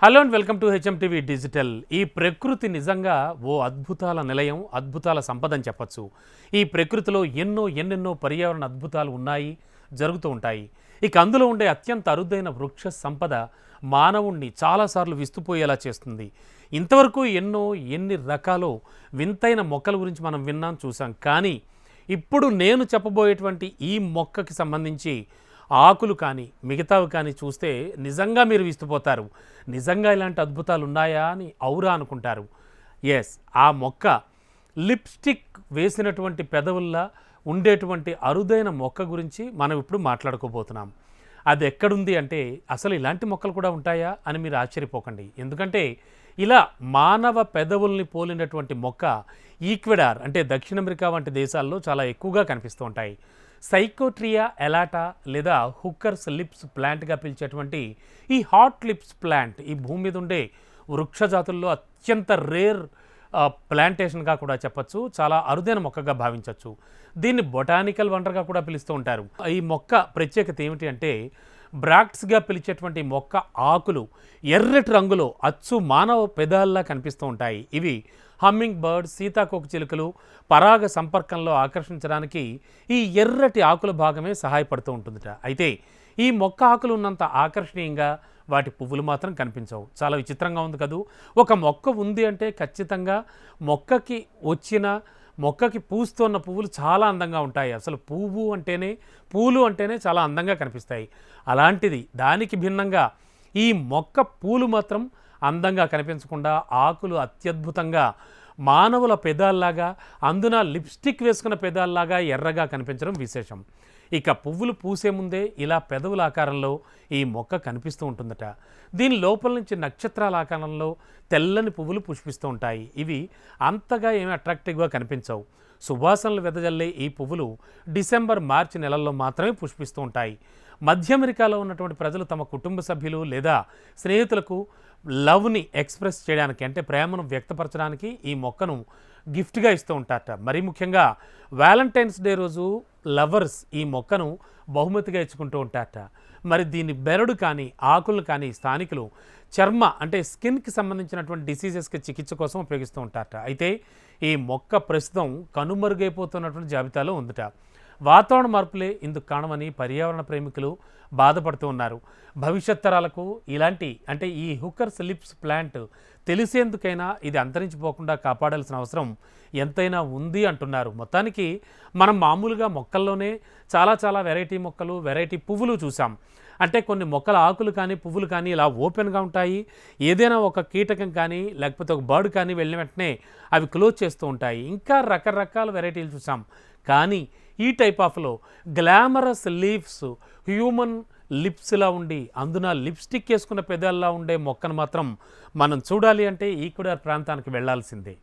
Hello and welcome to HMTV digital. ఈ ప్రకృతి నిజంగా ఓ అద్భుతాల నిలయం, అద్భుతాల సంపద అని చెప్పచ్చు. ఈ ప్రకృతిలో ఎన్నెన్నో పర్యావరణ అద్భుతాలు ఉన్నాయి, జరుగుతూ ఉంటాయి. ఇక అందులో ఉండే అత్యంత అరుదైన వృక్ష సంపద మానవుణ్ణి చాలాసార్లు విస్తుపోయేలా చేస్తుంది. ఇంతవరకు ఎన్ని రకాలో వింతైన మొక్కల గురించి మనం విన్నాం, చూసాం. కానీ ఇప్పుడు నేను చెప్పబోయేటువంటి ఈ మొక్కకి సంబంధించి ఆకులు కానీ మిగతావి కానీ చూస్తే నిజంగా మీరు విస్తుపోతారు. నిజంగా ఇలాంటి అద్భుతాలు ఉన్నాయా అని ఔరా అనుకుంటారు. ఎస్, ఆ మొక్క లిప్స్టిక్ వేసినటువంటి పెదవుల్లా ఉండేటువంటి అరుదైన మొక్క గురించి మనం ఇప్పుడు మాట్లాడుకోబోతున్నాం. అది ఎక్కడుంది అంటే, అసలు ఇలాంటి మొక్కలు కూడా ఉంటాయా అని మీరు ఆశ్చర్యపోకండి. ఎందుకంటే ఇలా మానవ పెదవుల్ని పోలినటువంటి మొక్క ఈక్వెడార్ అంటే దక్షిణ అమెరికా వంటి దేశాల్లో చాలా ఎక్కువగా కనిపిస్తూ ఉంటాయి. సైకోట్రియా ఎలాటా లేదా హుక్కర్స్ లిప్స్ ప్లాంట్గా పిలిచేటువంటి ఈ హాట్ లిప్స్ ప్లాంట్ ఈ భూమి మీద ఉండే వృక్ష జాతుల్లో అత్యంత రేర్ ప్లాంటేషన్గా కూడా చెప్పచ్చు. చాలా అరుదైన మొక్కగా భావించవచ్చు. దీన్ని బొటానికల్ వండర్గా కూడా పిలుస్తూ ఉంటారు. ఈ మొక్క ప్రత్యేకత ఏమిటి అంటే, బ్రాక్ట్స్గా పిలిచేటువంటి మొక్క ఆకులు ఎర్రటి రంగులో అచ్చు మానవ పెదాల్లా కనిపిస్తూ ఉంటాయి. ఇవి హమ్మింగ్ బర్డ్, సీతాకోక చిలుకలు పరాగ సంపర్కంలో ఆకర్షించడానికి ఈ ఎర్రటి ఆకుల భాగమే సహాయపడుతూ ఉంటుందిట. అయితే ఈ మొక్క ఆకులు ఉన్నంత ఆకర్షణీయంగా వాటి పువ్వులు మాత్రం కనిపించవు. చాలా విచిత్రంగా ఉంది కదూ. ఒక మొక్క ఉంది అంటే ఖచ్చితంగా మొక్కకి పూస్తున్న పువ్వులు చాలా అందంగా ఉంటాయి. అసలు పూలు అంటేనే చాలా అందంగా కనిపిస్తాయి. అలాంటిది దానికి భిన్నంగా ఈ మొక్క పూలు మాత్రం అందంగా కనిపించకుండా ఆకులు అత్యద్భుతంగా మానవుల పెదాల్లాగా, అందున లిప్స్టిక్ వేసుకున్న పెదాల్లాగా ఎర్రగా కనిపించడం విశేషం. ఇక పువ్వులు పూసే ముందే ఇలా పెదవుల ఆకారంలో ఈ మొక్క కనిపిస్తూ ఉంటుందట. దీని లోపల నుంచి నక్షత్రాల ఆకారంలో తెల్లని పువ్వులు పుష్పిస్తూ ఉంటాయి. ఇవి అంతగా ఏమి అట్రాక్టివ్గా కనిపించవు. సువాసనలు వెదజల్లే ఈ పువ్వులు డిసెంబర్, మార్చి నెలల్లో మాత్రమే పుష్పిస్తూ ఉంటాయి. మధ్య అమెరికాలో ఉన్నటువంటి ప్రజలు తమ కుటుంబ సభ్యులు లేదా స్నేహితులకు లవ్ని ఎక్స్ప్రెస్ చేయడానికి, అంటే ప్రేమను వ్యక్తపరచడానికి ఈ మొక్కను గిఫ్ట్గా ఇస్తూ ఉంటారట. మరీ ముఖ్యంగా వ్యాలంటైన్స్ డే రోజు లవర్స్ ఈ మొక్కను బహుమతిగా ఇచ్చుకుంటూ ఉంటారట. మరి దీని బెరడు కానీ ఆకులను కానీ స్థానికులు చర్మ అంటే స్కిన్కి సంబంధించినటువంటి డిసీజెస్కి చికిత్స కోసం ఉపయోగిస్తూ ఉంటారట. అయితే ఈ మొక్క ప్రస్తుతం కనుమరుగైపోతున్నటువంటి జాబితాలో ఉందట. వాతావరణ మార్పులే ఇందుకు కారణమని పర్యావరణ ప్రేమికులు బాధపడుతూ ఉన్నారు. భవిష్యత్ తరాలకు అంటే ఈ హుక్కర్స్ లిప్స్ ప్లాంట్ తెలిసేందుకైనా ఇది అంతరించిపోకుండా కాపాడాల్సిన అవసరం ఎంతైనా ఉంది అంటున్నారు. మొత్తానికి మనం మామూలుగా మొక్కల్లోనే చాలా వెరైటీ మొక్కలు, వెరైటీ పువ్వులు చూసాం. అంటే కొన్ని మొక్కల ఆకులు కానీ పువ్వులు కానీ ఇలా ఓపెన్గా ఉంటాయి. ఏదైనా ఒక కీటకం కానీ లేకపోతే ఒక బర్డ్ కానీ వెళ్ళిన వెంటనే అవి క్లోజ్ చేస్తూ ఉంటాయి. ఇంకా రకరకాల వెరైటీలు చూసాం. కానీ ఈ టైప్ ఆఫ్లో గ్లామరస్ లీవ్స్, హ్యూమన్ లిప్స్లా ఉండి అందున లిప్స్టిక్ వేసుకున్న పెదాల్లా ఉండే మొక్కను మాత్రం మనం చూడాలి అంటే ఈక్వెడార్ ప్రాంతానికి వెళ్లాల్సిందే.